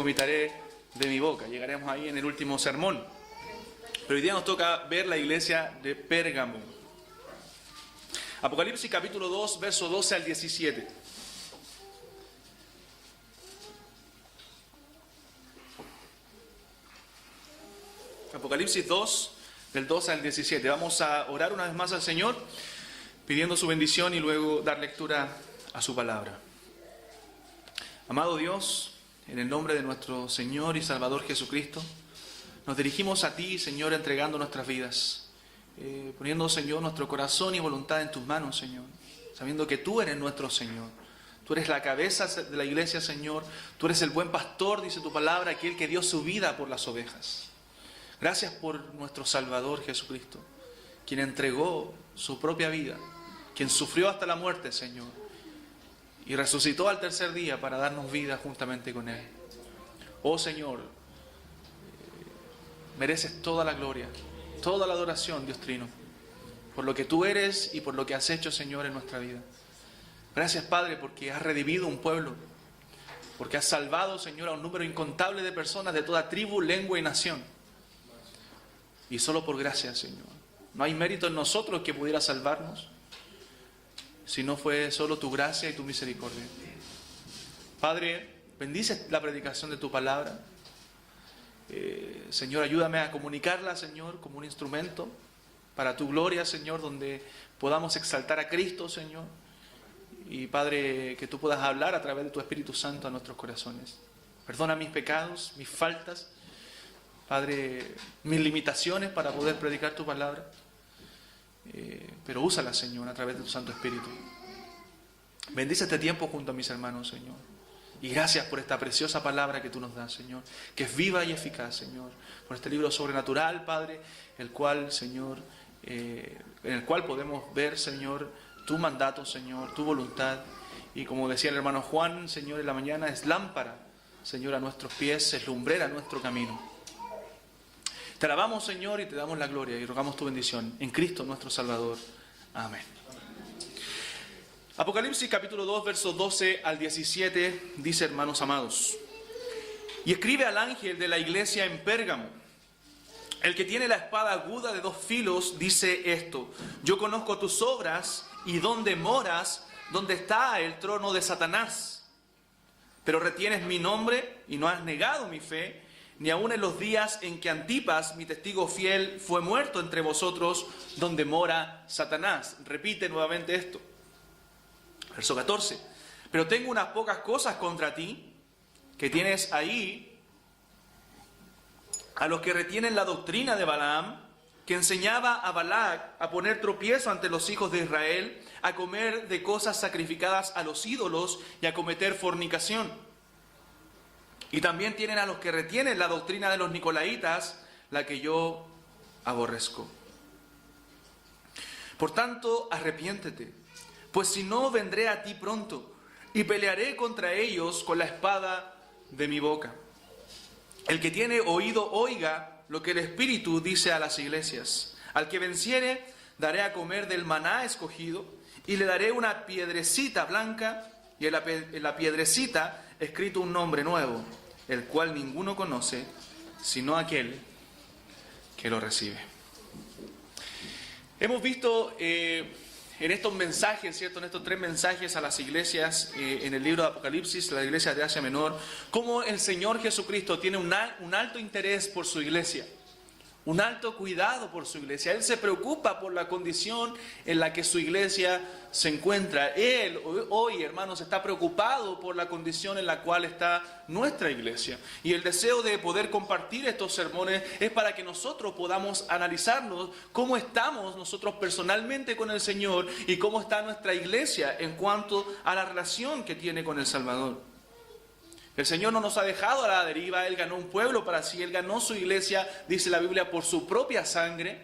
vomitaré de mi boca. Llegaremos ahí en el último sermón. Pero hoy día nos toca ver la iglesia de Pérgamo. Apocalipsis capítulo 2, verso 12 al 17. Apocalipsis 2, del 12 al 17. Vamos a orar una vez más al Señor, pidiendo su bendición y luego dar lectura a su palabra. Amado Dios, en el nombre de nuestro Señor y Salvador Jesucristo, nos dirigimos a ti, Señor, entregando nuestras vidas, poniendo, Señor, nuestro corazón y voluntad en tus manos, Señor, sabiendo que tú eres nuestro Señor. Tú eres la cabeza de la iglesia, Señor. Tú eres el buen pastor, dice tu palabra, aquel que dio su vida por las ovejas. Gracias por nuestro Salvador Jesucristo, quien entregó su propia vida, quien sufrió hasta la muerte, Señor, y resucitó al tercer día para darnos vida juntamente con Él. Oh Señor, mereces toda la gloria, toda la adoración, Dios Trino, por lo que tú eres y por lo que has hecho, Señor, en nuestra vida. Gracias, Padre, porque has redimido un pueblo, porque has salvado, Señor, a un número incontable de personas de toda tribu, lengua y nación. Y solo por gracia, Señor. No hay mérito en nosotros que pudiera salvarnos, si no fue solo tu gracia y tu misericordia. Padre, bendice la predicación de tu palabra. Señor, ayúdame a comunicarla, Señor, como un instrumento para tu gloria, Señor, donde podamos exaltar a Cristo, Señor. Y Padre, que tú puedas hablar a través de tu Espíritu Santo a nuestros corazones. Perdona mis pecados, mis faltas, Padre, mis limitaciones para poder predicar tu palabra. Pero úsala, Señor, a través de tu Santo Espíritu. Bendice este tiempo junto a mis hermanos, Señor. Y gracias por esta preciosa palabra que tú nos das, Señor, que es viva y eficaz, Señor. Por este libro sobrenatural, Padre, el cual, Señor, en el cual podemos ver, Señor, tu mandato, Señor, tu voluntad. Y como decía el hermano Juan, Señor, en la mañana, es lámpara, Señor, a nuestros pies, es lumbrera a nuestro camino. Te alabamos, Señor, y te damos la gloria y rogamos tu bendición en Cristo nuestro Salvador. Amén. Apocalipsis capítulo 2, versos 12 al 17, dice: hermanos amados, y escribe al ángel de la iglesia en Pérgamo, el que tiene la espada aguda de 2 filos, dice esto: yo conozco tus obras y dónde moras, donde está el trono de Satanás. Pero retienes mi nombre y no has negado mi fe, ni aun en los días en que Antipas, mi testigo fiel, fue muerto entre vosotros, donde mora Satanás. Repite nuevamente esto. Verso 14. Pero tengo unas pocas cosas contra ti, que tienes ahí a los que retienen la doctrina de Balaam, que enseñaba a Balac a poner tropiezo ante los hijos de Israel, a comer de cosas sacrificadas a los ídolos y a cometer fornicación. Y también tienen a los que retienen la doctrina de los nicolaitas, la que yo aborrezco. Por tanto, arrepiéntete, pues si no, vendré a ti pronto y pelearé contra ellos con la espada de mi boca. El que tiene oído, oiga lo que el Espíritu dice a las iglesias. Al que venciere, daré a comer del maná escogido, y le daré una piedrecita blanca, y en la piedrecita escrito un nombre nuevo, el cual ninguno conoce, sino aquel que lo recibe. Hemos visto en estos mensajes, ¿cierto? En estos 3 mensajes a las iglesias en el libro de Apocalipsis, la iglesia de Asia Menor, cómo el Señor Jesucristo tiene un alto interés por su iglesia, un alto cuidado por su iglesia. Él se preocupa por la condición en la que su iglesia se encuentra. Él hoy, hermanos, está preocupado por la condición en la cual está nuestra iglesia. Y el deseo de poder compartir estos sermones es para que nosotros podamos analizarnos cómo estamos nosotros personalmente con el Señor y cómo está nuestra iglesia en cuanto a la relación que tiene con el Salvador. El Señor no nos ha dejado a la deriva. Él ganó un pueblo para sí, Él ganó su iglesia, dice la Biblia, por su propia sangre,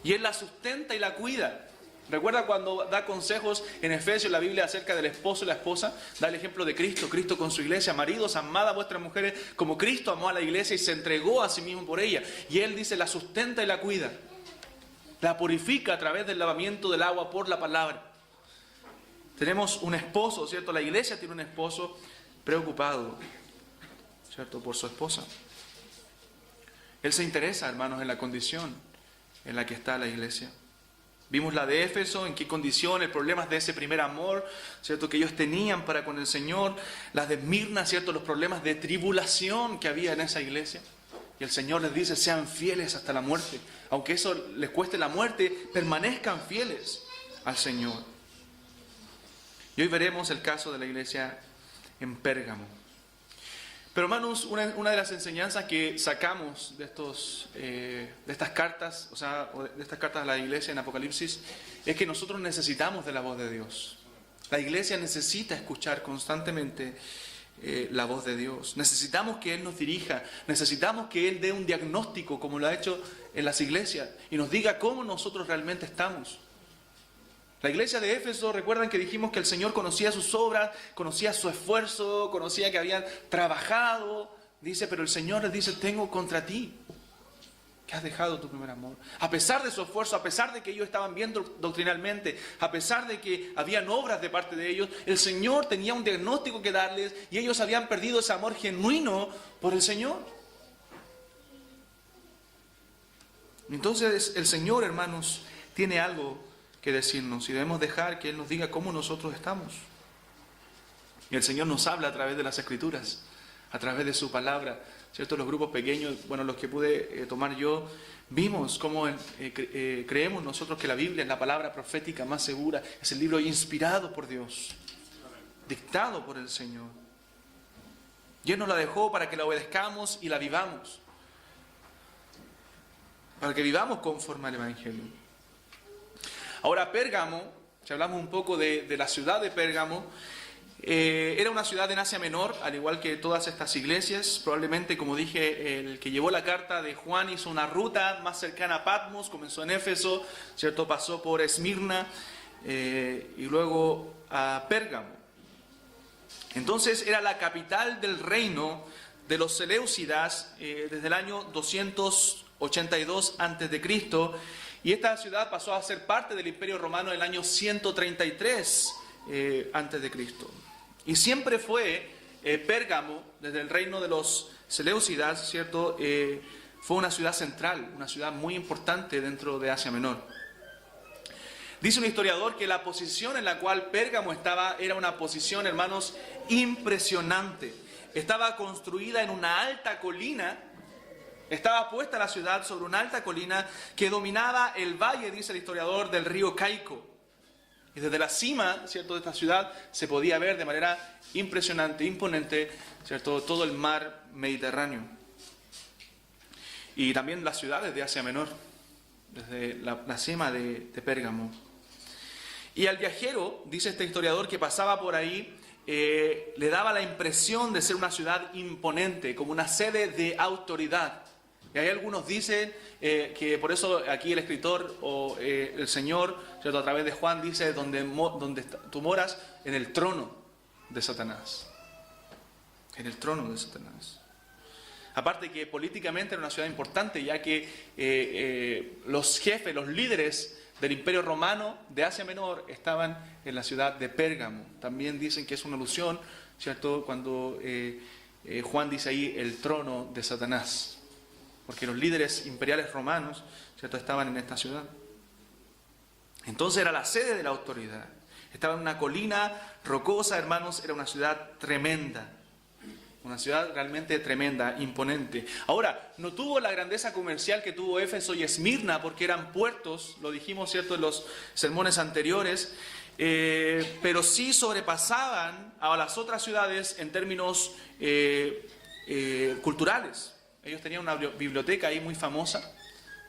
y Él la sustenta y la cuida. Recuerda cuando da consejos en Efesios, la Biblia, acerca del esposo y la esposa, da el ejemplo de Cristo, Cristo con su iglesia: maridos, amad a vuestras mujeres como Cristo amó a la iglesia y se entregó a sí mismo por ella. Y Él dice, la sustenta y la cuida, la purifica a través del lavamiento del agua por la palabra. Tenemos un esposo, ¿cierto? La iglesia tiene un esposo preocupado ¿cierto?, por su esposa. Él se interesa, hermanos, en la condición en la que está la iglesia. Vimos la de Éfeso, en qué condición, el problema de ese primer amor, ¿cierto?, que ellos tenían para con el Señor. Las de Esmirna, ¿cierto?, los problemas de tribulación que había en esa iglesia. Y el Señor les dice, sean fieles hasta la muerte. Aunque eso les cueste la muerte, permanezcan fieles al Señor. Y hoy veremos el caso de la iglesia en Pérgamo. Pero hermanos, una de las enseñanzas que sacamos de estas cartas, de estas cartas a la iglesia en Apocalipsis, es que nosotros necesitamos de la voz de Dios. La iglesia necesita escuchar constantemente la voz de Dios. Necesitamos que Él nos dirija, necesitamos que Él dé un diagnóstico, como lo ha hecho en las iglesias, y nos diga cómo nosotros realmente estamos. La iglesia de Éfeso, recuerdan que dijimos que el Señor conocía sus obras, conocía su esfuerzo, conocía que habían trabajado. Dice, pero el Señor les dice, tengo contra ti que has dejado tu primer amor. A pesar de su esfuerzo, a pesar de que ellos estaban bien doctrinalmente, a pesar de que habían obras de parte de ellos, el Señor tenía un diagnóstico que darles y ellos habían perdido ese amor genuino por el Señor. Entonces el Señor, hermanos, tiene algo que decirnos y debemos dejar que Él nos diga cómo nosotros estamos. Y el Señor nos habla a través de las Escrituras, a través de su palabra, ¿cierto? Los grupos pequeños, bueno, los que pude tomar yo, vimos cómo creemos nosotros que la Biblia es la palabra profética más segura, es el libro inspirado por Dios, dictado por el Señor. Y Él nos la dejó para que la obedezcamos y la vivamos, para que vivamos conforme al Evangelio. Ahora, Pérgamo, si hablamos un poco de la ciudad de Pérgamo, era una ciudad en Asia Menor, al igual que todas estas iglesias. Probablemente, como dije, el que llevó la carta de Juan hizo una ruta más cercana a Patmos, comenzó en Éfeso, ¿cierto? Pasó por Esmirna y luego a Pérgamo. Entonces era la capital del reino de los Seleucidas desde el año 282 a.C., y esta ciudad pasó a ser parte del Imperio Romano en el año 133 a.C. Y siempre fue Pérgamo, desde el reino de los Seleucidas, ¿cierto? Fue una ciudad central, una ciudad muy importante dentro de Asia Menor. Dice un historiador que la posición en la cual Pérgamo estaba era una posición, hermanos, impresionante. Estaba construida en una alta colina. Estaba puesta la ciudad sobre una alta colina que dominaba el valle, dice el historiador, del río Caico. Y desde la cima, ¿cierto?, de esta ciudad se podía ver de manera impresionante, imponente, ¿cierto?, todo el mar Mediterráneo. Y también las ciudades de Asia Menor, desde la cima de Pérgamo. Y al viajero, dice este historiador, que pasaba por ahí, le daba la impresión de ser una ciudad imponente, como una sede de autoridad. Y hay algunos dicen que por eso aquí el escritor o el Señor, ¿cierto?, a través de Juan dice donde tú moras en el trono de Satanás. En el trono de Satanás. Aparte que políticamente era una ciudad importante, ya que los jefes, los líderes del Imperio Romano de Asia Menor estaban en la ciudad de Pérgamo. También dicen que es una alusión, ¿cierto?, cuando Juan dice ahí el trono de Satanás. Porque los líderes imperiales romanos, ¿cierto?, estaban en esta ciudad. Entonces era la sede de la autoridad. Estaba en una colina rocosa, hermanos, era una ciudad tremenda. Una ciudad realmente tremenda, imponente. Ahora, no tuvo la grandeza comercial que tuvo Éfeso y Esmirna, porque eran puertos, lo dijimos, ¿cierto?, en los sermones anteriores, pero sí sobrepasaban a las otras ciudades en términos culturales. Ellos tenían una biblioteca ahí muy famosa,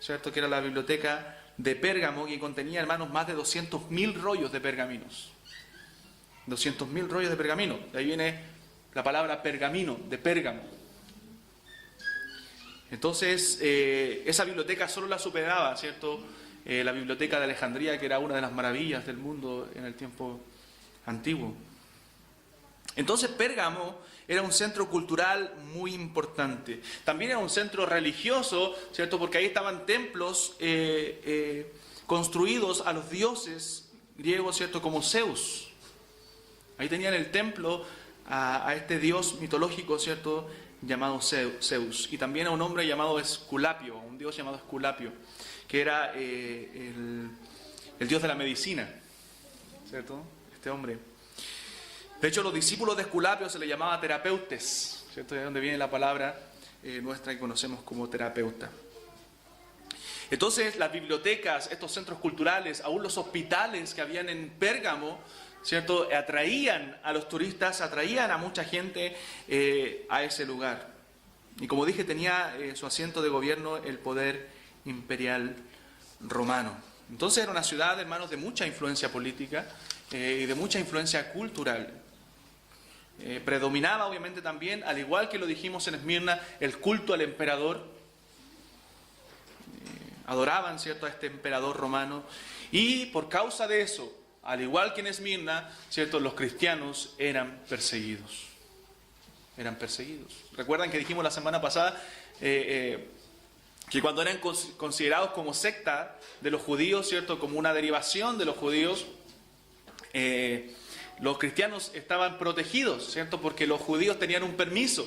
¿cierto?, que era la biblioteca de Pérgamo, que contenía, hermanos, más de 200.000 rollos de pergaminos. 200.000 rollos de pergamino. De ahí viene la palabra pergamino, de Pérgamo. Entonces, esa biblioteca solo la superaba, ¿cierto?, la biblioteca de Alejandría, que era una de las maravillas del mundo en el tiempo antiguo. Entonces, Pérgamo era un centro cultural muy importante. También era un centro religioso, ¿cierto?, porque ahí estaban templos construidos a los dioses griegos, ¿cierto?, como Zeus. Ahí tenían el templo a este dios mitológico, ¿cierto?, llamado Zeus, y también a un hombre llamado Esculapio, un dios llamado Esculapio, que era el dios de la medicina, ¿cierto? Este hombre. De hecho, los discípulos de Esculapio se le llamaba terapeutes, ¿cierto? De donde viene la palabra nuestra que conocemos como terapeuta. Entonces, las bibliotecas, estos centros culturales, aún los hospitales que habían en Pérgamo, ¿cierto?, atraían a los turistas, atraían a mucha gente a ese lugar. Y como dije, tenía su asiento de gobierno el poder imperial romano. Entonces era una ciudad, hermanos, de mucha influencia política y de mucha influencia cultural. Predominaba obviamente también, al igual que lo dijimos en Esmirna, el culto al emperador. Adoraban, ¿cierto?, a este emperador romano. Y por causa de eso, al igual que en Esmirna, ¿cierto?, los cristianos eran perseguidos. Eran perseguidos. ¿Recuerdan que dijimos la semana pasada que cuando eran considerados como secta de los judíos, ¿cierto?, como una derivación de los judíos, los cristianos estaban protegidos, ¿cierto?, porque los judíos tenían un permiso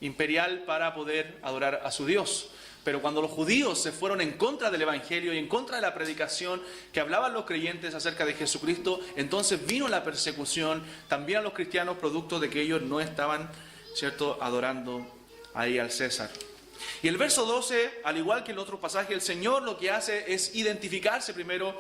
imperial para poder adorar a su Dios. Pero cuando los judíos se fueron en contra del Evangelio y en contra de la predicación que hablaban los creyentes acerca de Jesucristo, entonces vino la persecución también a los cristianos, producto de que ellos no estaban, ¿cierto?, adorando ahí al César. Y el verso 12, al igual que el otro pasaje, el Señor lo que hace es identificarse primero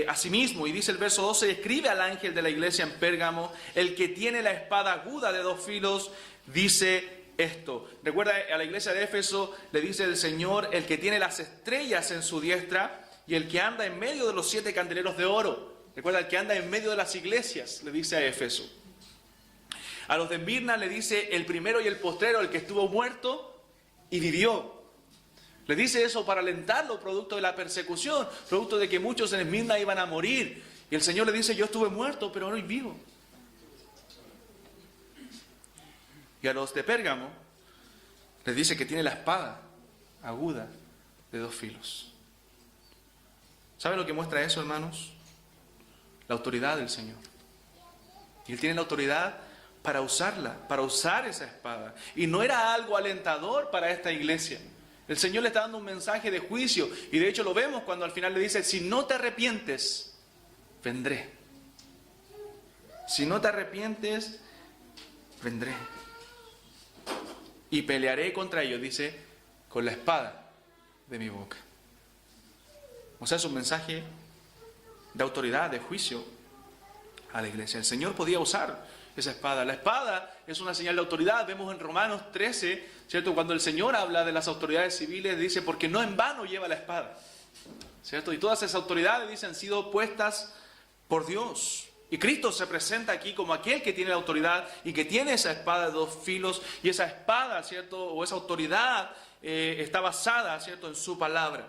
a sí mismo. Y dice el verso 12, escribe al ángel de la iglesia en Pérgamo, el que tiene la espada aguda de 2 filos, dice esto. Recuerda, a la iglesia de Éfeso le dice el Señor, el que tiene las estrellas en su diestra y el que anda en medio de los 7 candeleros de oro. Recuerda, el que anda en medio de las iglesias, le dice a Éfeso. A los de Esmirna le dice el primero y el postrero, el que estuvo muerto y vivió. Le dice eso para alentarlo, producto de la persecución, producto de que muchos en Esmirna iban a morir. Y el Señor le dice, yo estuve muerto, pero hoy vivo. Y a los de Pérgamo les dice que tiene la espada aguda de 2 filos. ¿Saben lo que muestra eso, hermanos? La autoridad del Señor. Y Él tiene la autoridad para usarla, para usar esa espada. Y no era algo alentador para esta iglesia. El Señor le está dando un mensaje de juicio. Y de hecho lo vemos cuando al final le dice, si no te arrepientes, vendré. Si no te arrepientes, vendré. Y pelearé contra ellos, dice, con la espada de mi boca. O sea, es un mensaje de autoridad, de juicio a la iglesia. El Señor podía usar esa espada. La espada es una señal de autoridad. Vemos en Romanos 13, ¿cierto? Cuando el Señor habla de las autoridades civiles, dice, porque no en vano lleva la espada, ¿cierto? Y todas esas autoridades, dice, han sido puestas por Dios. Y Cristo se presenta aquí como aquel que tiene la autoridad y que tiene esa espada de 2 filos. Y esa espada, ¿cierto?, o esa autoridad está basada, ¿cierto?, en su palabra.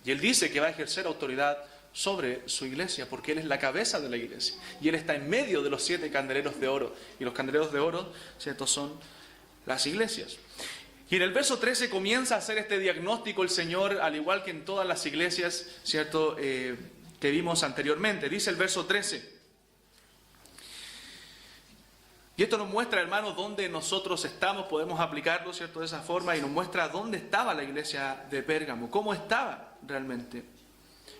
Y Él dice que va a ejercer autoridad sobre su iglesia, porque Él es la cabeza de la iglesia. Y Él está en medio de los 7 candeleros de oro. Y los candeleros de oro, ¿cierto?, son las iglesias. Y en el verso 13 comienza a hacer este diagnóstico el Señor, al igual que en todas las iglesias, ¿cierto?, que vimos anteriormente. Dice el verso 13. Y esto nos muestra, hermanos, dónde nosotros estamos, podemos aplicarlo, ¿cierto?, de esa forma, y nos muestra dónde estaba la iglesia de Pérgamo, cómo estaba realmente.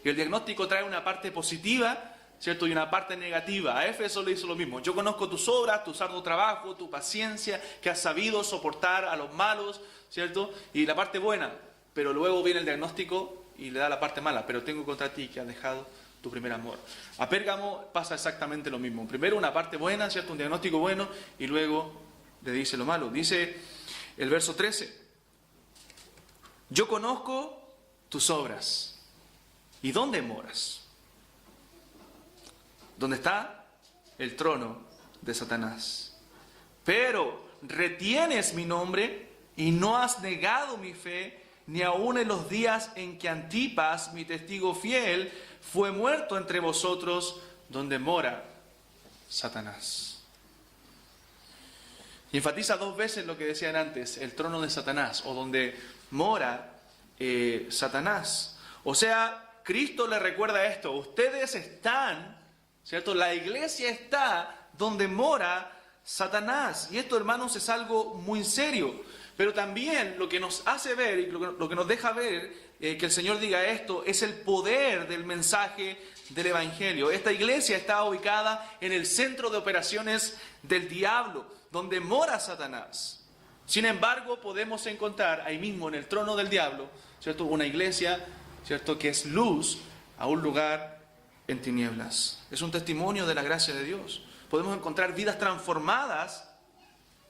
Y el diagnóstico trae una parte positiva, ¿cierto?, y una parte negativa. A Éfeso le hizo lo mismo. Yo conozco tus obras, tu arduo trabajo, tu paciencia, que has sabido soportar a los malos, ¿cierto? Y la parte buena. Pero luego viene el diagnóstico y le da la parte mala. Pero tengo contra ti que has dejado tu primer amor. A Pérgamo pasa exactamente lo mismo. Primero una parte buena, ¿cierto?, un diagnóstico bueno, y luego le dice lo malo. Dice el verso 13. Yo conozco tus obras. ¿Y dónde moras? ¿Dónde está el trono de Satanás? Pero retienes mi nombre y no has negado mi fe, ni aun en los días en que Antipas, mi testigo fiel, fue muerto entre vosotros, donde mora Satanás. Y enfatiza 2 veces lo que decían antes, el trono de Satanás, o donde mora Satanás. O sea, Cristo le recuerda esto, ustedes están, ¿cierto? La iglesia está donde mora Satanás. Y esto, hermanos, es algo muy serio. Pero también lo que nos hace ver y lo que nos deja ver que el Señor diga esto es el poder del mensaje del Evangelio. Esta iglesia está ubicada en el centro de operaciones del diablo, donde mora Satanás. Sin embargo, podemos encontrar ahí mismo en el trono del diablo, ¿cierto?, una iglesia, ¿cierto?, que es luz a un lugar en tinieblas. Es un testimonio de la gracia de Dios. Podemos encontrar vidas transformadas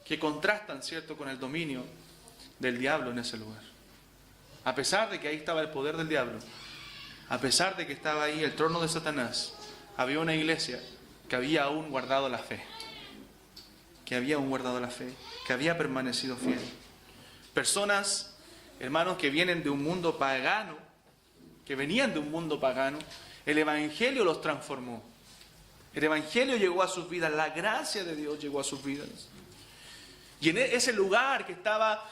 que contrastan, ¿cierto?, con el dominio del diablo en ese lugar. A pesar de que ahí estaba el poder del diablo, a pesar de que estaba ahí el trono de Satanás, había una iglesia que había aún guardado la fe. Que había permanecido fiel. Personas, hermanos, que vienen de un mundo pagano, que venían de un mundo pagano, el Evangelio los transformó. El Evangelio llegó a sus vidas, la gracia de Dios llegó a sus vidas. Y en ese lugar que estaba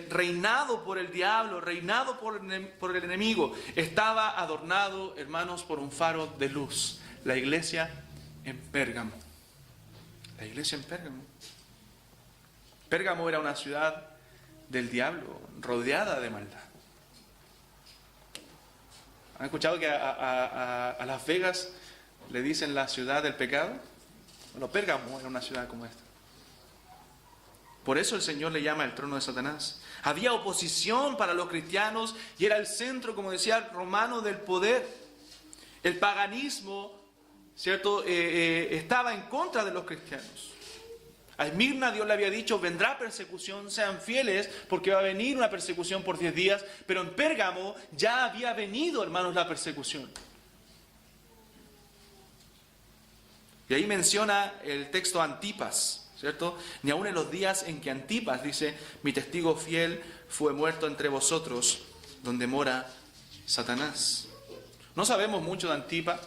reinado por el diablo, reinado por el enemigo, estaba adornado, hermanos, por un faro de luz. La iglesia en Pérgamo. La iglesia en Pérgamo. Pérgamo era una ciudad del diablo, rodeada de maldad. ¿Han escuchado que a Las Vegas le dicen la ciudad del pecado? Bueno, Pérgamo era una ciudad como esta. Por eso el Señor le llama el trono de Satanás. Había oposición para los cristianos y era el centro, como decía, romano del poder. El paganismo, ¿cierto?, estaba en contra de los cristianos. A Esmirna Dios le había dicho, vendrá persecución, sean fieles, porque va a venir una persecución por 10 días. Pero en Pérgamo ya había venido, hermanos, la persecución. Y ahí menciona el texto Antipas, ¿cierto? Ni aun en los días en que Antipas, dice, mi testigo fiel fue muerto entre vosotros, donde mora Satanás. No sabemos mucho de Antipas,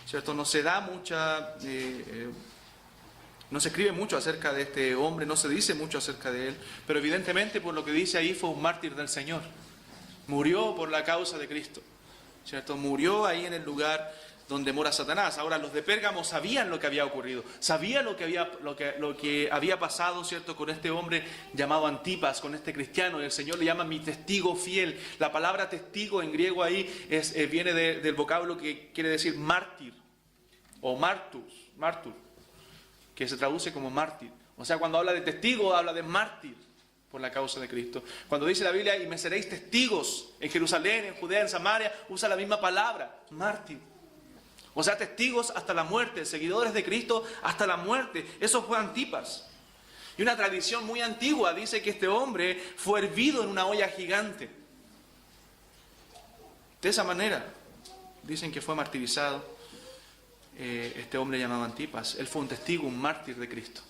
¿cierto? No se da mucha... no se escribe mucho acerca de este hombre, no se dice mucho acerca de él, pero evidentemente por lo que dice ahí fue un mártir del Señor. Murió por la causa de Cristo, ¿cierto? Murió ahí en el lugar donde mora Satanás. Ahora, los de Pérgamo sabían lo que había ocurrido, sabían lo que había pasado, ¿cierto?, con este hombre llamado Antipas, con este cristiano. El Señor le llama mi testigo fiel. La palabra testigo en griego ahí viene del vocablo que quiere decir mártir o martur, que se traduce como mártir. O sea, cuando habla de testigo, habla de mártir por la causa de Cristo. Cuando dice la Biblia, y me seréis testigos en Jerusalén, en Judea, en Samaria, usa la misma palabra, mártir. O sea, testigos hasta la muerte, seguidores de Cristo hasta la muerte. Eso fue Antipas. Y una tradición muy antigua dice que este hombre fue hervido en una olla gigante. De esa manera, dicen que fue martirizado este hombre llamado Antipas. Él fue un testigo, un mártir de Cristo.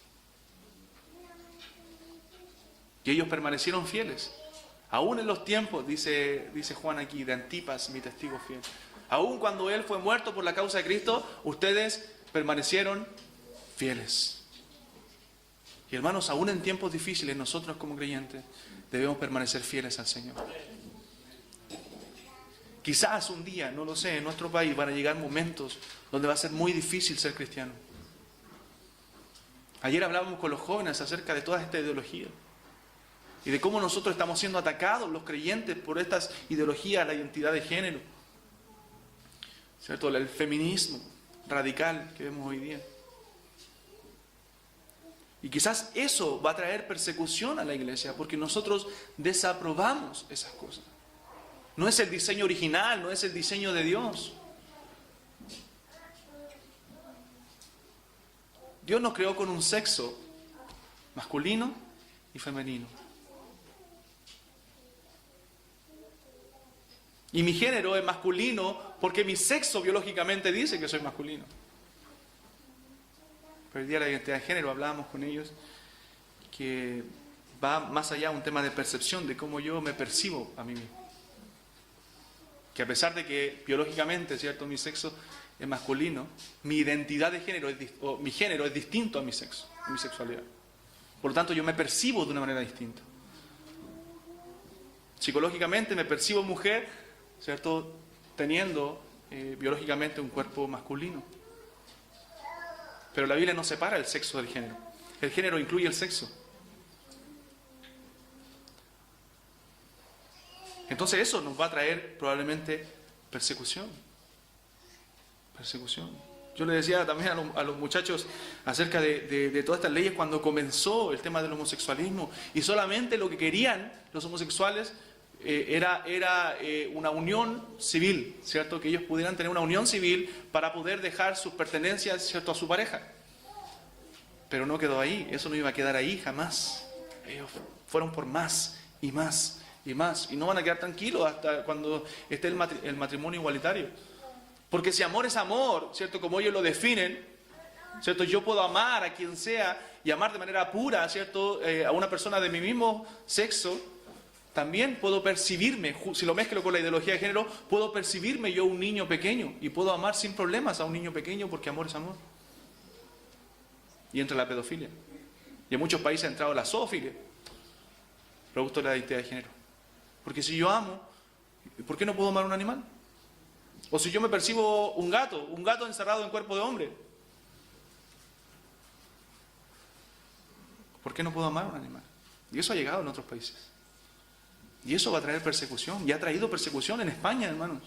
Y ellos permanecieron fieles. Aún en los tiempos, dice Juan aquí, de Antipas, mi testigo fiel. Aún cuando él fue muerto por la causa de Cristo, ustedes permanecieron fieles. Y hermanos, aún en tiempos difíciles, nosotros como creyentes debemos permanecer fieles al Señor. Quizás un día, no lo sé, en nuestro país van a llegar momentos donde va a ser muy difícil ser cristiano. Ayer hablábamos con los jóvenes acerca de toda esta ideología y de cómo nosotros estamos siendo atacados, los creyentes, por estas ideologías, la identidad de género, ¿cierto?, el feminismo radical que vemos hoy día. Y quizás eso va a traer persecución a la iglesia porque nosotros desaprobamos esas cosas. No es el diseño original, no es el diseño de Dios. Dios nos creó con un sexo masculino y femenino. Y mi género es masculino porque mi sexo biológicamente dice que soy masculino. Pero el día de la identidad de género hablábamos con ellos que va más allá un tema de percepción, de cómo yo me percibo a mí mismo. Que a pesar de que biológicamente, ¿cierto?, mi sexo es masculino, mi identidad de género, mi género es distinto a mi sexo, a mi sexualidad. Por lo tanto, yo me percibo de una manera distinta. Psicológicamente me percibo mujer, ¿cierto?, teniendo biológicamente un cuerpo masculino. Pero la Biblia no separa el sexo del género. El género incluye el sexo. Entonces eso nos va a traer probablemente persecución. Persecución. Yo le decía también a los muchachos acerca de todas estas leyes cuando comenzó el tema del homosexualismo, y solamente lo que querían los homosexuales era una unión civil, ¿cierto? Que ellos pudieran tener una unión civil para poder dejar sus pertenencias, ¿cierto?, a su pareja. Pero no quedó ahí, eso no iba a quedar ahí jamás. Ellos fueron por más y más y más, y no van a quedar tranquilos hasta cuando esté el matrimonio igualitario. Porque si amor es amor, ¿cierto?, como ellos lo definen, ¿cierto?, yo puedo amar a quien sea y amar de manera pura, ¿cierto?, a una persona de mi mismo sexo. También puedo percibirme, si lo mezclo con la ideología de género, puedo percibirme yo un niño pequeño y puedo amar sin problemas a un niño pequeño porque amor es amor. Y entra la pedofilia. Y en muchos países ha entrado la zoofilia, producto de la identidad de género. Porque si yo amo, ¿por qué no puedo amar a un animal? O si yo me percibo un gato encerrado en cuerpo de hombre, ¿por qué no puedo amar a un animal? Y eso ha llegado en otros países. Y eso va a traer persecución. Y ha traído persecución en España, hermanos.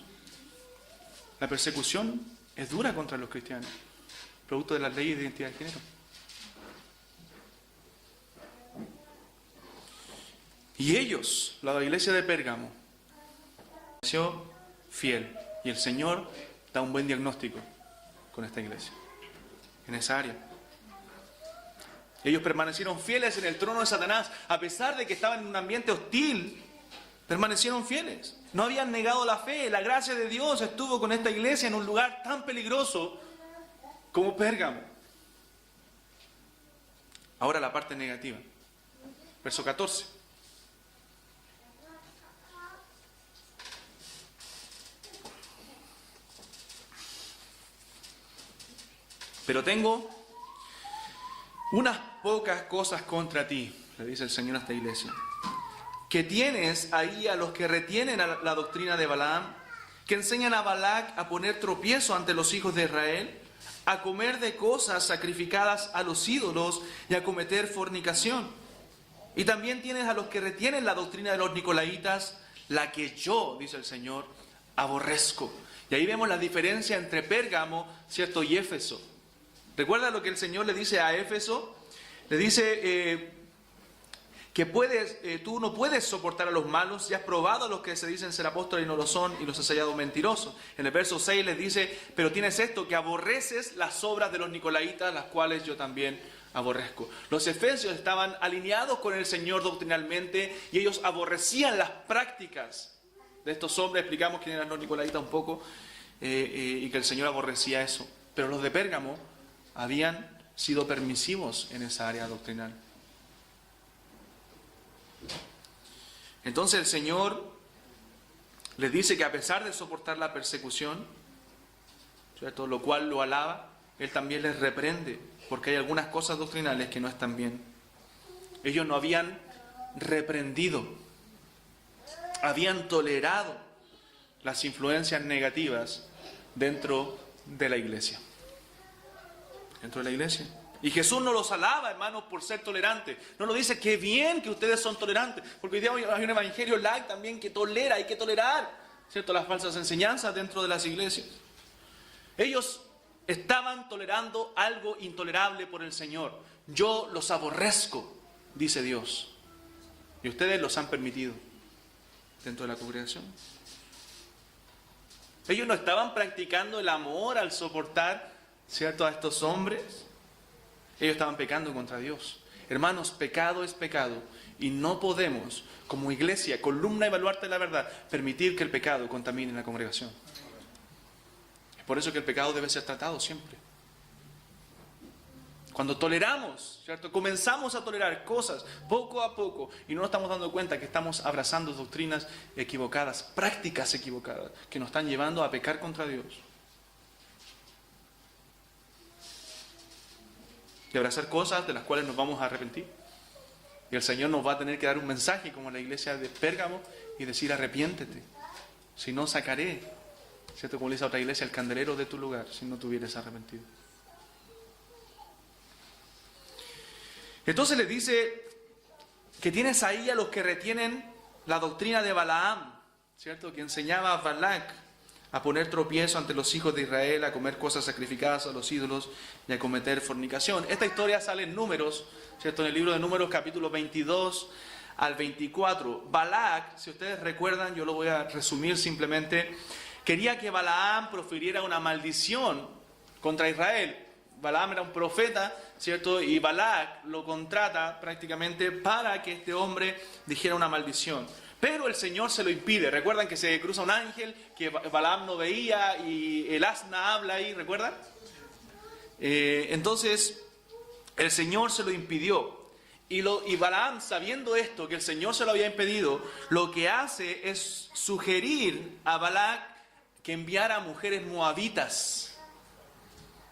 La persecución es dura contra los cristianos, producto de las leyes de identidad de género. Y ellos, la iglesia de Pérgamo, permaneció fiel. Y el Señor da un buen diagnóstico con esta iglesia, en esa área. Ellos permanecieron fieles en el trono de Satanás, a pesar de que estaban en un ambiente hostil. Permanecieron fieles. No habían negado la fe. La gracia de Dios estuvo con esta iglesia en un lugar tan peligroso como Pérgamo. Ahora la parte negativa. Verso 14. Pero tengo unas pocas cosas contra ti, le dice el Señor a esta iglesia. Que tienes ahí a los que retienen la doctrina de Balaam, que enseñan a Balac a poner tropiezo ante los hijos de Israel, a comer de cosas sacrificadas a los ídolos y a cometer fornicación. Y también tienes a los que retienen la doctrina de los nicolaitas, la que yo, dice el Señor, aborrezco. Y ahí vemos la diferencia entre Pérgamo, ¿cierto?, y Éfeso. ¿Recuerda lo que el Señor le dice a Éfeso? Le dice que tú no puedes soportar a los malos, y has probado a los que se dicen ser apóstoles y no lo son, y los has hallado mentirosos. En el verso 6 les dice, pero tienes esto, que aborreces las obras de los nicolaitas, las cuales yo también aborrezco. Los efesios estaban alineados con el Señor doctrinalmente, y ellos aborrecían las prácticas de estos hombres. Explicamos quién eran los nicolaitas un poco, y que el Señor aborrecía eso. Pero los de Pérgamo habían sido permisivos en esa área doctrinal. Entonces el Señor les dice que a pesar de soportar la persecución, ¿cierto?, lo cual lo alaba, Él también les reprende, porque hay algunas cosas doctrinales que no están bien. Ellos no habían reprendido, habían tolerado las influencias negativas dentro de la iglesia. Dentro de la iglesia. Y Jesús no los alaba, hermanos, por ser tolerantes. No nos dice qué bien que ustedes son tolerantes. Porque hoy día hay un evangelio light también que tolera, hay que tolerar, ¿cierto?, las falsas enseñanzas dentro de las iglesias. Ellos estaban tolerando algo intolerable por el Señor. Yo los aborrezco, dice Dios. Y ustedes los han permitido dentro de la congregación. Ellos no estaban practicando el amor al soportar, ¿cierto?, a estos hombres. Ellos estaban pecando contra Dios. Hermanos, pecado es pecado. Y no podemos, como iglesia, columna y baluarte de la verdad, permitir que el pecado contamine la congregación. Es por eso que el pecado debe ser tratado siempre. Cuando toleramos, ¿cierto?, comenzamos a tolerar cosas poco a poco y no nos estamos dando cuenta que estamos abrazando doctrinas equivocadas, prácticas equivocadas, que nos están llevando a pecar contra Dios. Y abrazar cosas de las cuales nos vamos a arrepentir. Y el Señor nos va a tener que dar un mensaje como la iglesia de Pérgamo y decir: arrepiéntete, si no sacaré, ¿cierto?, como le dice a otra iglesia, el candelero de tu lugar, si no te hubieras arrepentido. Entonces le dice que tienes ahí a los que retienen la doctrina de Balaam, ¿cierto? Que enseñaba a Balac a poner tropiezo ante los hijos de Israel, a comer cosas sacrificadas a los ídolos y a cometer fornicación. Esta historia sale en Números, ¿cierto? En el libro de Números, capítulo 22 al 24. Balac, si ustedes recuerdan, yo lo voy a resumir simplemente, quería que Balaam profiriera una maldición contra Israel. Balaam era un profeta, ¿cierto? Y Balac lo contrata prácticamente para que este hombre dijera una maldición. Pero el Señor se lo impide. ¿Recuerdan que se cruza un ángel que Balaam no veía y el asna habla ahí? ¿Recuerdan? Entonces, el Señor se lo impidió. Y Balaam, sabiendo esto, que el Señor se lo había impedido, lo que hace es sugerir a Balac que enviara a mujeres moabitas,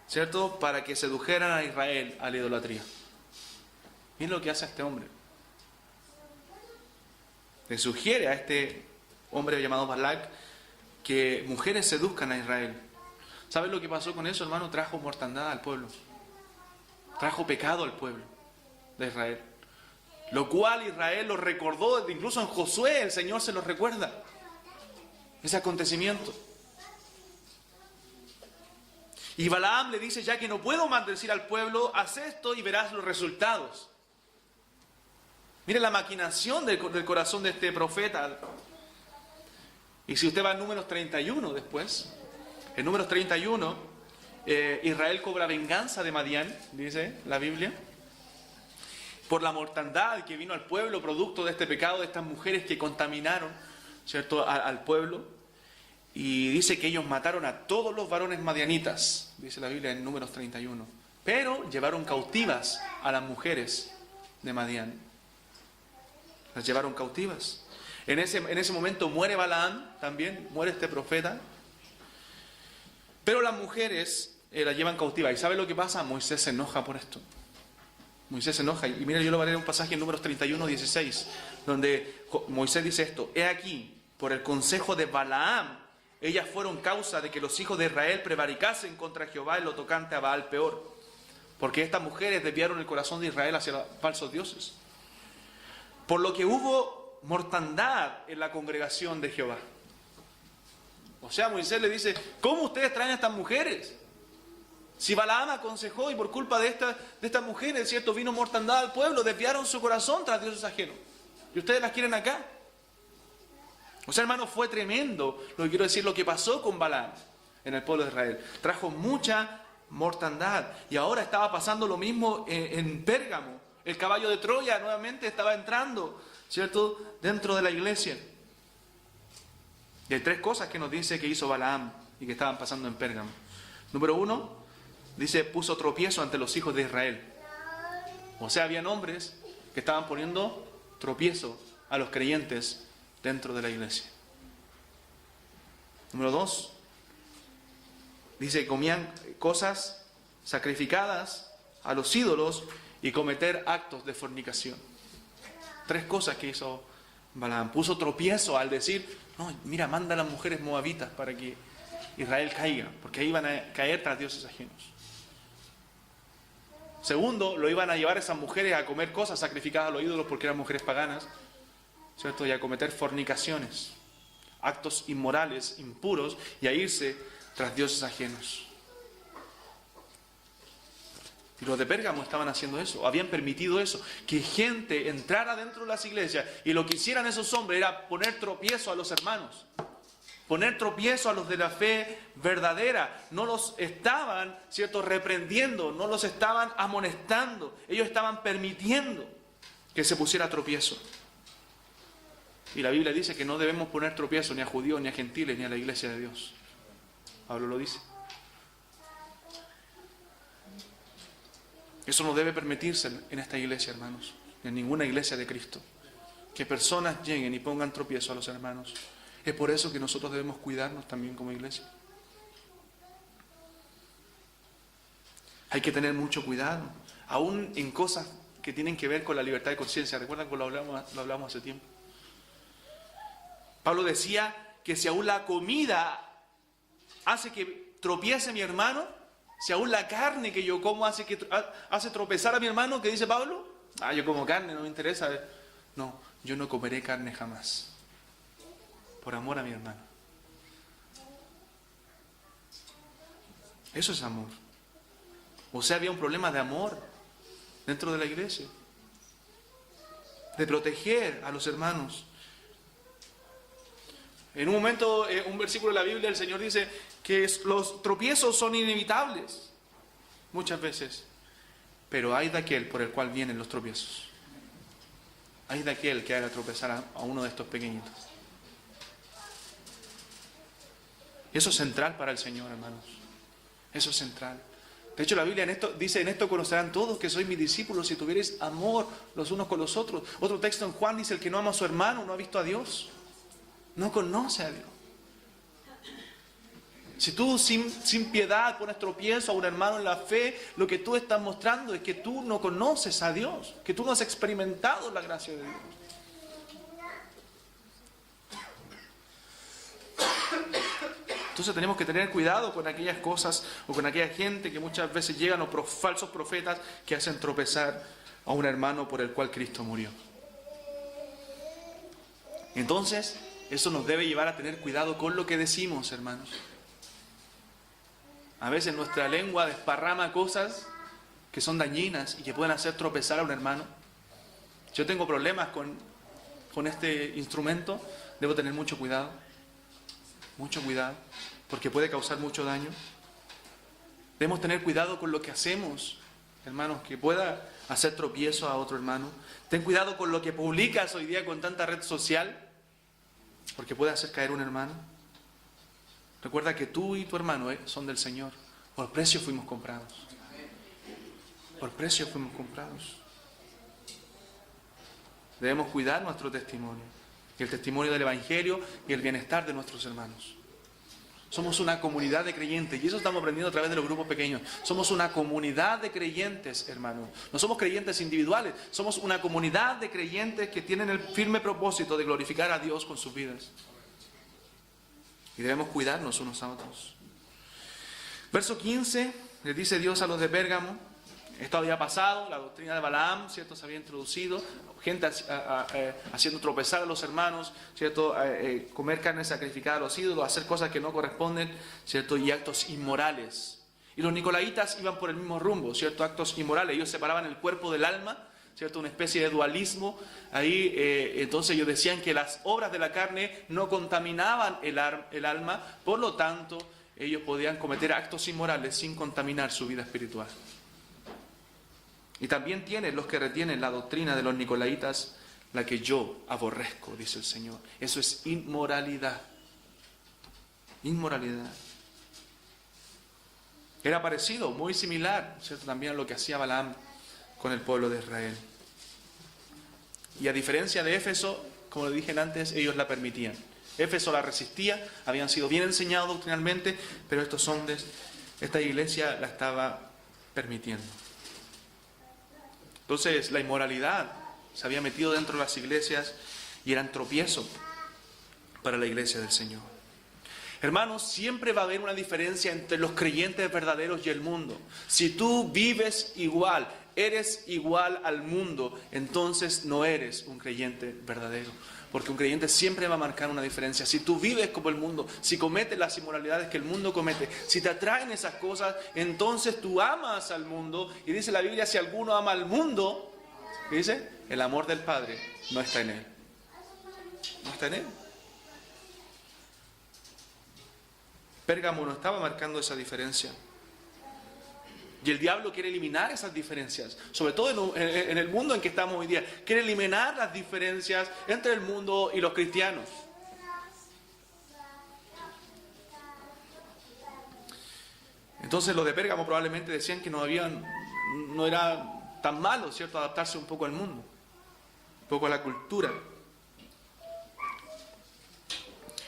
¿cierto? Para que sedujeran a Israel a la idolatría. Miren lo que hace este hombre. Le sugiere a este hombre llamado Balac que mujeres seduzcan a Israel. ¿Saben lo que pasó con eso, hermano? Trajo mortandad al pueblo. Trajo pecado al pueblo de Israel. Lo cual Israel lo recordó, incluso en Josué el Señor se lo recuerda. Ese acontecimiento. Y Balaam le dice, ya que no puedo maldecir al pueblo, haz esto y verás los resultados. Mire la maquinación del corazón de este profeta. Y si usted va a Números 31 después, en Números 31, Israel cobra venganza de Madián, dice la Biblia, por la mortandad que vino al pueblo, producto de este pecado de estas mujeres que contaminaron, ¿cierto?, al pueblo. Y dice que ellos mataron a todos los varones madianitas, dice la Biblia en Números 31. Pero llevaron cautivas a las mujeres de Madián. Las llevaron cautivas. En ese momento muere Balaam, también muere este profeta. Pero las mujeres las llevan cautivas. ¿Y sabe lo que pasa? Moisés se enoja por esto. Moisés se enoja. Y mira, yo le voy a leer un pasaje en Números 31, 16, donde Moisés dice esto. He aquí, por el consejo de Balaam, ellas fueron causa de que los hijos de Israel prevaricasen contra Jehová en lo tocante a Baal peor. Porque estas mujeres desviaron el corazón de Israel hacia los falsos dioses. Por lo que hubo mortandad en la congregación de Jehová. O sea, Moisés le dice, ¿cómo ustedes traen a estas mujeres? Si Balaam aconsejó y por culpa de estas mujeres, ¿cierto?, vino mortandad al pueblo, desviaron su corazón tras dioses ajenos. Y ustedes las quieren acá. O sea, hermano, fue tremendo lo que quiero decir, lo que pasó con Balaam en el pueblo de Israel. Trajo mucha mortandad. Y ahora estaba pasando lo mismo en Pérgamo. El caballo de Troya nuevamente estaba entrando, ¿cierto?, dentro de la iglesia. Y hay tres cosas que nos dice que hizo Balaam y que estaban pasando en Pérgamo. Número 1, dice, puso tropiezo ante los hijos de Israel. O sea, habían hombres que estaban poniendo tropiezo a los creyentes dentro de la iglesia. Número 2, dice, comían cosas sacrificadas a los ídolos y cometer actos de fornicación. Tres cosas que hizo Balaam. Puso tropiezo al decir, no, mira, manda a las mujeres moabitas para que Israel caiga, porque ahí iban a caer tras dioses ajenos. Segundo, lo iban a llevar a esas mujeres a comer cosas sacrificadas a los ídolos porque eran mujeres paganas, ¿cierto?, y a cometer fornicaciones, actos inmorales, impuros, y a irse tras dioses ajenos. Y los de Pérgamo estaban haciendo eso, habían permitido eso, que gente entrara dentro de las iglesias y lo que hicieran esos hombres era poner tropiezo a los hermanos, poner tropiezo a los de la fe verdadera. No los estaban, ¿cierto?, reprendiendo, no los estaban amonestando, ellos estaban permitiendo que se pusiera tropiezo. Y la Biblia dice que no debemos poner tropiezo ni a judíos, ni a gentiles, ni a la iglesia de Dios. Pablo lo dice. Eso no debe permitirse en esta iglesia, hermanos, en ninguna iglesia de Cristo. Que personas lleguen y pongan tropiezo a los hermanos. Es por eso que nosotros debemos cuidarnos también como iglesia. Hay que tener mucho cuidado, aún en cosas que tienen que ver con la libertad de conciencia. ¿Recuerdan que lo hablamos hace tiempo? Pablo decía que si aún la comida hace que tropiece a mi hermano, si aún la carne que yo como hace tropezar a mi hermano, ¿qué dice Pablo? yo como carne, no me interesa. No, yo no comeré carne jamás. Por amor a mi hermano. Eso es amor. O sea, había un problema de amor dentro de la iglesia. De proteger a los hermanos. En un momento, un versículo de la Biblia, el Señor dice que los tropiezos son inevitables. Muchas veces. Pero hay de aquel por el cual vienen los tropiezos. Hay de aquel que haga tropezar a uno de estos pequeñitos. Y eso es central para el Señor, hermanos. Eso es central. De hecho, la Biblia dice, en esto conocerán todos que sois mis discípulos si tuvierais amor los unos con los otros. Otro texto en Juan dice, el que no ama a su hermano no ha visto a Dios. No conoce a Dios. Si tú sin piedad pones tropiezo a un hermano en la fe, lo que tú estás mostrando es que tú no conoces a Dios, que tú no has experimentado la gracia de Dios. Entonces tenemos que tener cuidado con aquellas cosas o con aquella gente que muchas veces llegan, o falsos profetas que hacen tropezar a un hermano por el cual Cristo murió. Entonces, eso nos debe llevar a tener cuidado con lo que decimos, hermanos. A veces nuestra lengua desparrama cosas que son dañinas y que pueden hacer tropezar a un hermano. Yo tengo problemas con este instrumento, debo tener mucho cuidado, porque puede causar mucho daño. Debemos tener cuidado con lo que hacemos, hermanos, que pueda hacer tropiezo a otro hermano. Ten cuidado con lo que publicas hoy día con tanta red social, porque puede hacer caer un hermano. Recuerda que tú y tu hermano son del Señor. Por precio fuimos comprados. Por precio fuimos comprados. Debemos cuidar nuestro testimonio, y el testimonio del Evangelio y el bienestar de nuestros hermanos. Somos una comunidad de creyentes, y eso estamos aprendiendo a través de los grupos pequeños. Somos una comunidad de creyentes, hermanos. No somos creyentes individuales, somos una comunidad de creyentes que tienen el firme propósito de glorificar a Dios con sus vidas. Y debemos cuidarnos unos a otros. Verso 15, le dice Dios a los de Pérgamo, esto había pasado, la doctrina de Balaam, ¿cierto? Se había introducido, gente haciendo tropezar a los hermanos, ¿cierto? Comer carne sacrificada a los ídolos, hacer cosas que no corresponden, ¿cierto? Y actos inmorales. Y los nicolaitas iban por el mismo rumbo, ¿cierto? Actos inmorales. Ellos separaban el cuerpo del alma, ¿cierto? Una especie de dualismo. Ahí, entonces ellos decían que las obras de la carne no contaminaban el alma, por lo tanto, ellos podían cometer actos inmorales sin contaminar su vida espiritual. Y también tienen los que retienen la doctrina de los nicolaitas, la que yo aborrezco, dice el Señor. Eso es inmoralidad. Inmoralidad. Era parecido, muy similar, ¿cierto? También a lo que hacía Balaam con el pueblo de Israel. Y a diferencia de Éfeso, como le dije antes, ellos la permitían. Éfeso la resistía, habían sido bien enseñados doctrinalmente, pero estos hombres, esta iglesia la estaba permitiendo. Entonces la inmoralidad se había metido dentro de las iglesias y eran tropiezo para la iglesia del Señor. Hermanos, siempre va a haber una diferencia entre los creyentes verdaderos y el mundo. Si tú vives igual, eres igual al mundo, entonces no eres un creyente verdadero. Porque un creyente siempre va a marcar una diferencia. Si tú vives como el mundo, si cometes las inmoralidades que el mundo comete, si te atraen esas cosas, entonces tú amas al mundo. Y dice la Biblia, si alguno ama al mundo, ¿qué dice? El amor del Padre no está en él. No está en él. Pérgamo no estaba marcando esa diferencia. Y el diablo quiere eliminar esas diferencias, sobre todo en el mundo en que estamos hoy día. Quiere eliminar las diferencias entre el mundo y los cristianos. Entonces los de Pérgamo probablemente decían que no era tan malo, ¿cierto?, adaptarse un poco al mundo, un poco a la cultura.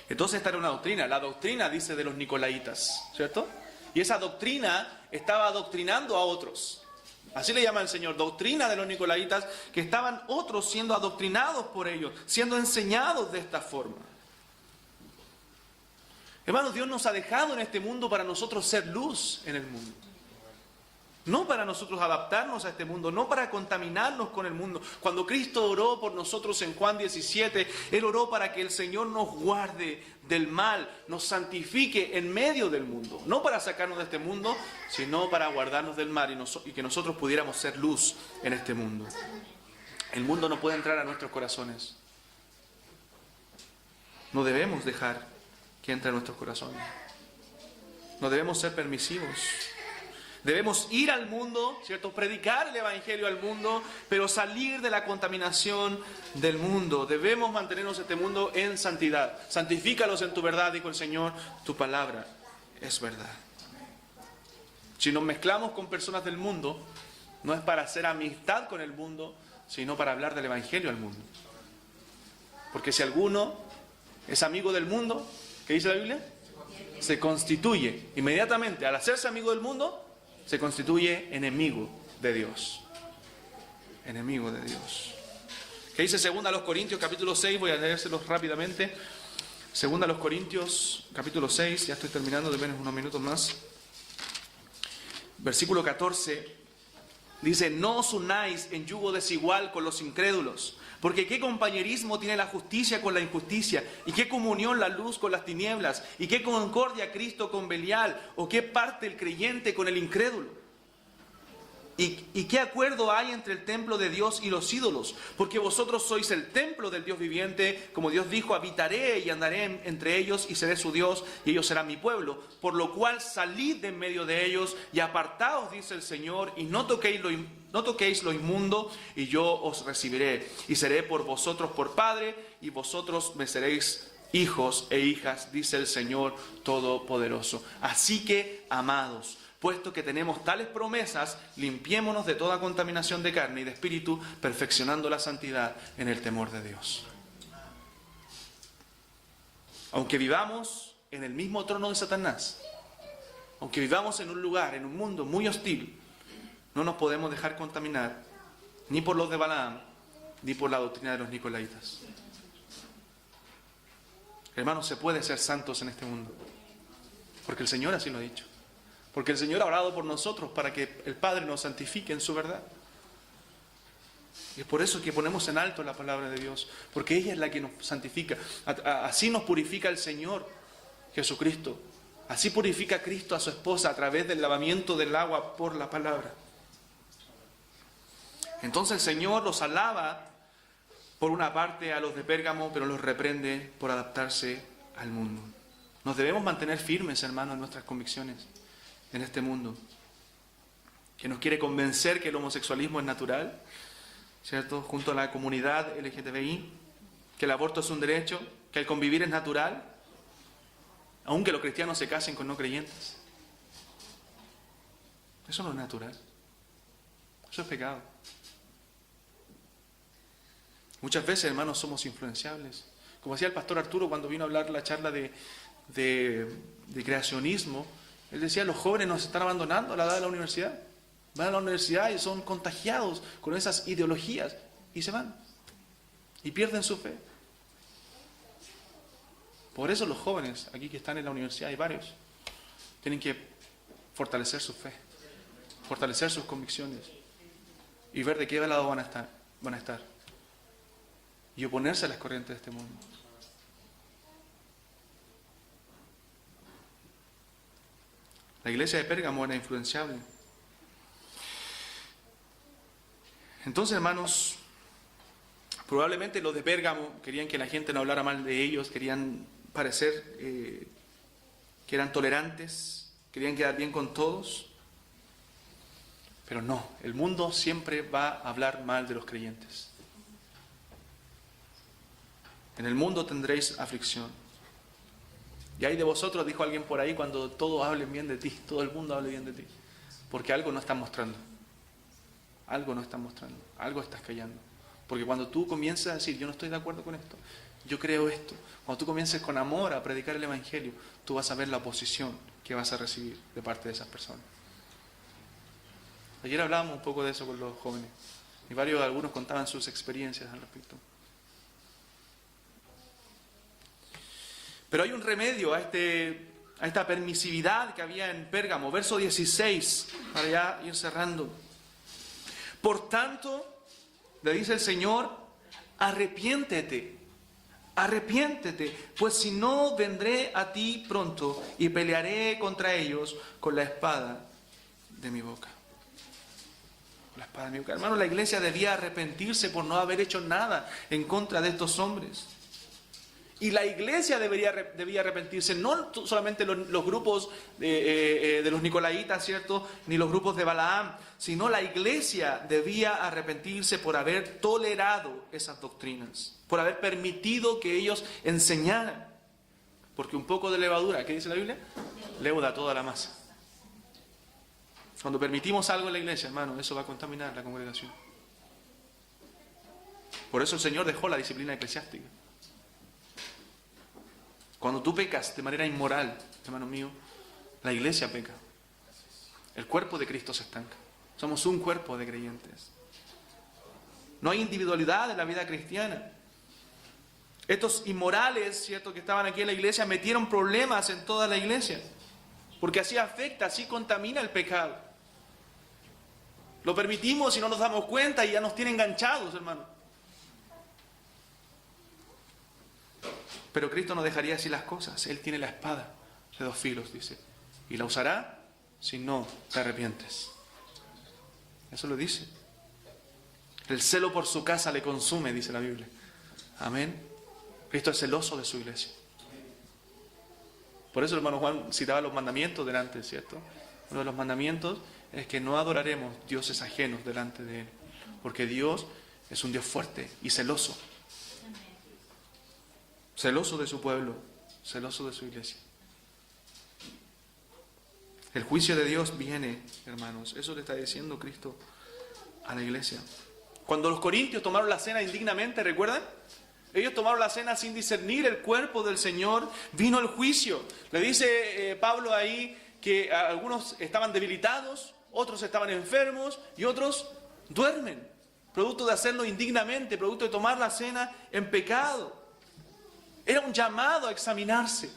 Entonces esta era una doctrina, la doctrina, dice, de los nicolaitas, ¿cierto? Y esa doctrina estaba adoctrinando a otros. Así le llama el Señor, doctrina de los nicolaitas, que estaban otros siendo adoctrinados por ellos, siendo enseñados de esta forma. Hermanos, Dios nos ha dejado en este mundo para nosotros ser luz en el mundo. No para nosotros adaptarnos a este mundo, no para contaminarnos con el mundo. Cuando Cristo oró por nosotros en Juan 17, Él oró para que el Señor nos guarde del mal, nos santifique en medio del mundo. No para sacarnos de este mundo, sino para guardarnos del mal y que nosotros pudiéramos ser luz en este mundo. El mundo no puede entrar a nuestros corazones. No debemos dejar que entre a nuestros corazones. No debemos ser permisivos. Debemos ir al mundo, ¿cierto? Predicar el Evangelio al mundo, pero salir de la contaminación del mundo. Debemos mantenernos este mundo en santidad. Santifícalos en tu verdad, dijo el Señor, tu palabra es verdad. Si nos mezclamos con personas del mundo, no es para hacer amistad con el mundo, sino para hablar del Evangelio al mundo. Porque si alguno es amigo del mundo, ¿qué dice la Biblia? Se constituye inmediatamente, al hacerse amigo del mundo, se constituye enemigo de Dios. Enemigo de Dios. ¿Qué dice 2 Corintios capítulo 6? Voy a leérselos rápidamente. 2 Corintios capítulo 6, ya estoy terminando, de menos unos minutos más. Versículo 14, dice: no os unáis en yugo desigual con los incrédulos, porque qué compañerismo tiene la justicia con la injusticia, y qué comunión la luz con las tinieblas, y qué concordia Cristo con Belial, o qué parte el creyente con el incrédulo. ¿Y qué acuerdo hay entre el templo de Dios y los ídolos? Porque vosotros sois el templo del Dios viviente, como Dios dijo: habitaré y andaré entre ellos y seré su Dios y ellos serán mi pueblo. Por lo cual salid de en medio de ellos y apartaos, dice el Señor, y no toquéis lo inmundo, y yo os recibiré. Y seré por vosotros por Padre, y vosotros me seréis hijos e hijas, dice el Señor Todopoderoso. Así que, amados, puesto que tenemos tales promesas, limpiémonos de toda contaminación de carne y de espíritu, perfeccionando la santidad en el temor de Dios. Aunque vivamos en el mismo trono de Satanás, aunque vivamos en un lugar, en un mundo muy hostil, no nos podemos dejar contaminar ni por los de Balaam, ni por la doctrina de los nicolaitas. Hermanos, se puede ser santos en este mundo, porque el Señor así lo ha dicho. Porque el Señor ha orado por nosotros para que el Padre nos santifique en su verdad. Y es por eso que ponemos en alto la palabra de Dios, porque ella es la que nos santifica. Así nos purifica el Señor Jesucristo. Así purifica Cristo a su esposa a través del lavamiento del agua por la palabra. Entonces el Señor los alaba por una parte a los de Pérgamo, pero los reprende por adaptarse al mundo. Nos debemos mantener firmes, hermanos, en nuestras convicciones en este mundo, que nos quiere convencer que el homosexualismo es natural, ¿cierto? Junto a la comunidad LGTBI, que el aborto es un derecho, que el convivir es natural, aunque los cristianos se casen con no creyentes. Eso no es natural. Eso es pecado. Muchas veces, hermanos, somos influenciables. Como decía el pastor Arturo cuando vino a hablar la charla de creacionismo, él decía: los jóvenes nos están abandonando a la edad de la universidad. Van a la universidad y son contagiados con esas ideologías y se van. Y pierden su fe. Por eso los jóvenes aquí que están en la universidad, hay varios, tienen que fortalecer su fe, fortalecer sus convicciones y ver de qué lado van a estar. Y oponerse a las corrientes de este mundo. La iglesia de Pérgamo era influenciable. Entonces, hermanos, probablemente los de Pérgamo querían que la gente no hablara mal de ellos, querían parecer que eran tolerantes, querían quedar bien con todos. Pero no, el mundo siempre va a hablar mal de los creyentes. En el mundo tendréis aflicción. Y hay de vosotros, dijo alguien por ahí, cuando todos hablen bien de ti, todo el mundo hable bien de ti. Porque algo no están mostrando. Algo no están mostrando. Algo estás callando. Porque cuando tú comienzas a decir: yo no estoy de acuerdo con esto, yo creo esto. Cuando tú comiences con amor a predicar el Evangelio, tú vas a ver la oposición que vas a recibir de parte de esas personas. Ayer hablábamos un poco de eso con los jóvenes. Y algunos contaban sus experiencias al respecto. Pero hay un remedio a a esta permisividad que había en Pérgamo. Verso 16, para ya ir cerrando. Por tanto, le dice el Señor, arrepiéntete, pues si no, vendré a ti pronto y pelearé contra ellos con la espada de mi boca. Con la espada de mi boca. Hermano, la iglesia debía arrepentirse por no haber hecho nada en contra de estos hombres. Y la iglesia debía arrepentirse, no solamente los grupos de los Nicolaitas, ¿cierto? Ni los grupos de Balaam, sino la iglesia debía arrepentirse por haber tolerado esas doctrinas, por haber permitido que ellos enseñaran. Porque un poco de levadura, ¿qué dice la Biblia? Leuda toda la masa. Cuando permitimos algo en la iglesia, hermano, eso va a contaminar la congregación. Por eso el Señor dejó la disciplina eclesiástica. Cuando tú pecas de manera inmoral, hermano mío, la iglesia peca. El cuerpo de Cristo se estanca. Somos un cuerpo de creyentes. No hay individualidad en la vida cristiana. Estos inmorales, ¿cierto?, que estaban aquí en la iglesia, metieron problemas en toda la iglesia. Porque así afecta, así contamina el pecado. Lo permitimos y no nos damos cuenta y ya nos tiene enganchados, hermano. Pero Cristo no dejaría así las cosas. Él tiene la espada de 2 filos, dice. Y la usará si no te arrepientes. Eso lo dice. El celo por su casa le consume, dice la Biblia. Amén. Cristo es celoso de su iglesia. Por eso el hermano Juan citaba los mandamientos delante, ¿cierto? Uno de los mandamientos es que no adoraremos dioses ajenos delante de Él. Porque Dios es un Dios fuerte y celoso. Celoso de su pueblo, celoso de su iglesia. El juicio de Dios viene, hermanos. Eso le está diciendo Cristo a la iglesia. Cuando los corintios tomaron la cena indignamente, ¿recuerdan? Ellos tomaron la cena sin discernir el cuerpo del Señor. Vino el juicio. Le dice Pablo ahí que algunos estaban debilitados, otros estaban enfermos y otros duermen. Producto de hacerlo indignamente, producto de tomar la cena en pecado. Era un llamado a examinarse.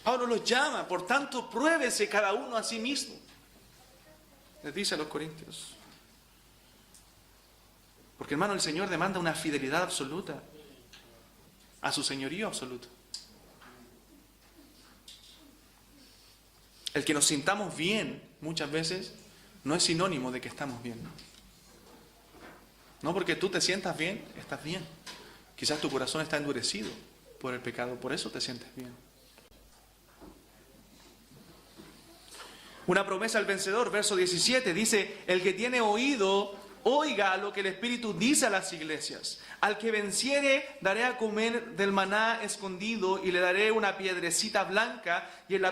Pablo los llama, por tanto, pruébese cada uno a sí mismo. Les dice a los corintios. Porque, hermano, el Señor demanda una fidelidad absoluta a su señorío absoluto. El que nos sintamos bien, muchas veces, no es sinónimo de que estamos bien. No porque tú te sientas bien, estás bien. Quizás tu corazón está endurecido por el pecado, por eso te sientes bien. Una promesa al vencedor, verso 17, dice, el que tiene oído, oiga lo que el Espíritu dice a las iglesias. Al que venciere, daré a comer del maná escondido y le daré una piedrecita blanca y en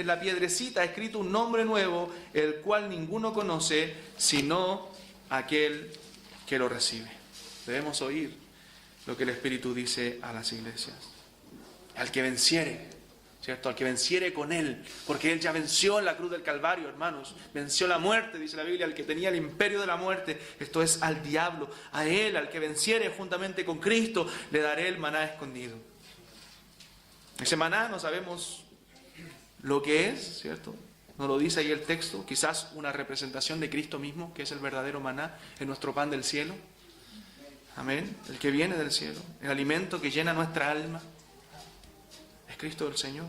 la piedrecita escrito un nombre nuevo, el cual ninguno conoce, sino aquel que lo recibe. Debemos oír lo que el Espíritu dice a las iglesias. Al que venciere, ¿cierto? Al que venciere con Él, porque Él ya venció en la cruz del Calvario, hermanos. Venció la muerte, dice la Biblia, al que tenía el imperio de la muerte, esto es al diablo. A Él, al que venciere juntamente con Cristo, le daré el maná escondido. Ese maná no sabemos lo que es, ¿cierto? No lo dice ahí el texto, quizás una representación de Cristo mismo, que es el verdadero maná, es nuestro pan del cielo. Amén. El que viene del cielo, el alimento que llena nuestra alma. Cristo del Señor.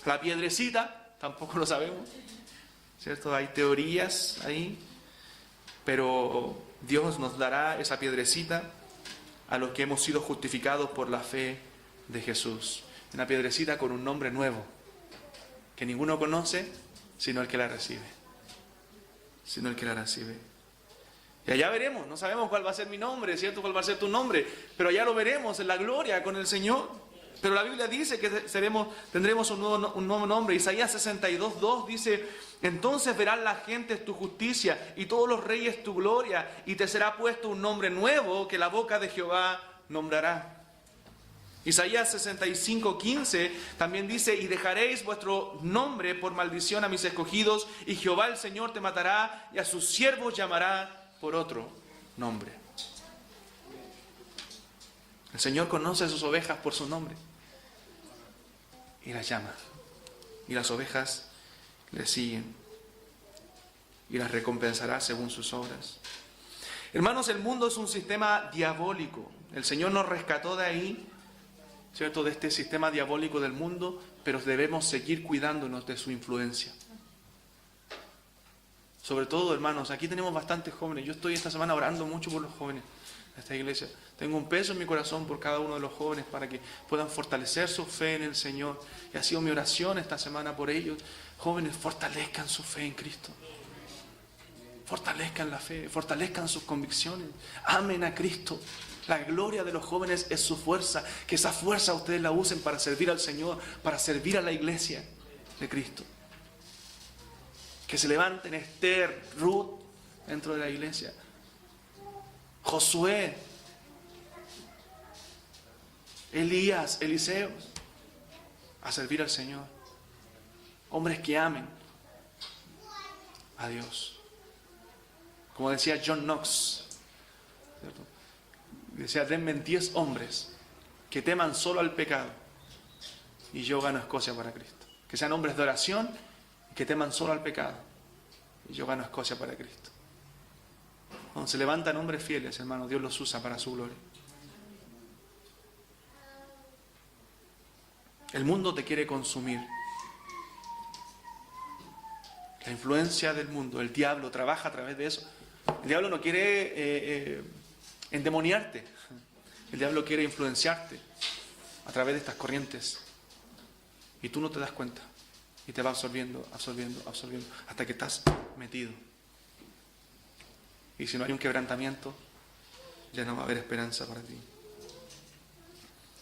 La piedrecita, tampoco lo sabemos, ¿cierto? Hay teorías ahí, pero Dios nos dará esa piedrecita a los que hemos sido justificados por la fe de Jesús. Una piedrecita con un nombre nuevo, que ninguno conoce, sino el que la recibe. Sino el que la recibe. Y allá veremos, no sabemos cuál va a ser mi nombre, ¿cierto? Cuál va a ser tu nombre, pero allá lo veremos en la gloria con el Señor. Pero la Biblia dice que tendremos un nuevo nombre. Isaías 62:2 dice, entonces verán las gentes tu justicia y todos los reyes tu gloria, y te será puesto un nombre nuevo que la boca de Jehová nombrará. Isaías 65:15 también dice, y dejaréis vuestro nombre por maldición a mis escogidos, y Jehová el Señor te matará, y a sus siervos llamará por otro nombre. El Señor conoce a sus ovejas por su nombre y las llama. y las ovejas le siguen, y las recompensará según sus obras. Hermanos, el mundo es un sistema diabólico. El Señor nos rescató de ahí, ¿cierto?, de este sistema diabólico del mundo, pero debemos seguir cuidándonos de su influencia. Sobre todo, hermanos, aquí tenemos bastantes jóvenes. Yo estoy esta semana orando mucho por los jóvenes de esta iglesia. Tengo un peso en mi corazón por cada uno de los jóvenes para que puedan fortalecer su fe en el Señor. Y ha sido mi oración esta semana por ellos. Jóvenes, fortalezcan su fe en Cristo. Fortalezcan la fe, fortalezcan sus convicciones. Amen a Cristo. La gloria de los jóvenes es su fuerza. Que esa fuerza ustedes la usen para servir al Señor, para servir a la iglesia de Cristo. Que se levanten Esther, Ruth dentro de la iglesia. Josué, Elías, Eliseo, a servir al Señor. Hombres que amen a Dios. Como decía John Knox, ¿cierto? Decía, denme 10 hombres que teman solo al pecado y yo gano Escocia para Cristo. Que sean hombres de oración y que teman solo al pecado y yo gano Escocia para Cristo. Cuando se levantan hombres fieles, hermano, Dios los usa para su gloria. El mundo te quiere consumir. La influencia del mundo, el diablo trabaja a través de eso. El diablo no quiere endemoniarte. El diablo quiere influenciarte a través de estas corrientes. Y tú no te das cuenta. Y te va absorbiendo, hasta que estás metido. Y si no hay un quebrantamiento, ya no va a haber esperanza para ti.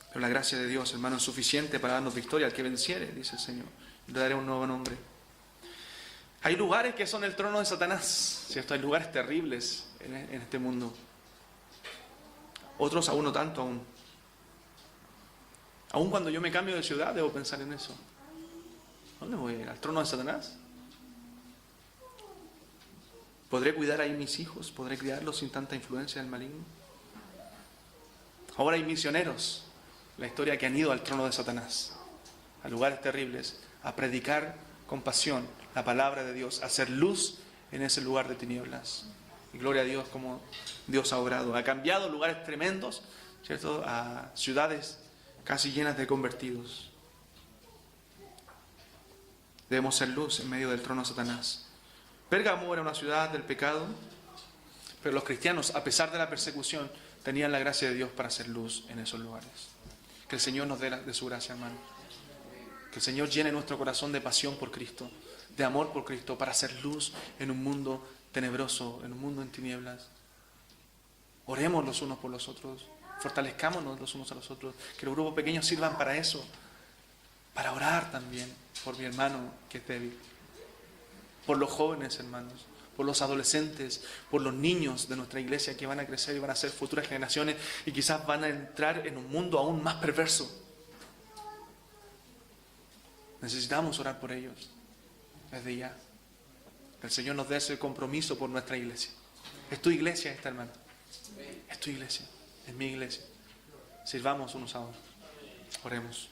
Pero la gracia de Dios, hermano, es suficiente para darnos victoria al que venciere, dice el Señor. Le daré un nuevo nombre. Hay lugares que son el trono de Satanás, ¿cierto? Hay lugares terribles en este mundo. Otros aún no tanto aún. Aún cuando yo me cambio de ciudad debo pensar en eso. ¿Dónde voy a ir? ¿Al trono de Satanás? ¿Podré cuidar ahí mis hijos? ¿Podré criarlos sin tanta influencia del maligno? Ahora hay misioneros, la historia, que han ido al trono de Satanás, a lugares terribles, a predicar con pasión la palabra de Dios, a hacer luz en ese lugar de tinieblas. Y gloria a Dios como Dios ha obrado. Ha cambiado lugares tremendos, ¿cierto?, a ciudades casi llenas de convertidos. Debemos ser luz en medio del trono de Satanás. Pérgamo era una ciudad del pecado, pero los cristianos, a pesar de la persecución, tenían la gracia de Dios para hacer luz en esos lugares. Que el Señor nos dé de su gracia, hermano. Que el Señor llene nuestro corazón de pasión por Cristo, de amor por Cristo, para hacer luz en un mundo tenebroso, en un mundo en tinieblas. Oremos los unos por los otros, fortalezcámonos los unos a los otros. Que los grupos pequeños sirvan para eso, para orar también por mi hermano que es débil, por los jóvenes, hermanos, por los adolescentes, por los niños de nuestra iglesia que van a crecer y van a ser futuras generaciones y quizás van a entrar en un mundo aún más perverso. Necesitamos orar por ellos desde ya. Que el Señor nos dé ese compromiso por nuestra iglesia. Es tu iglesia esta, hermano. Es tu iglesia, es mi iglesia. Sirvamos unos a otros. Oremos.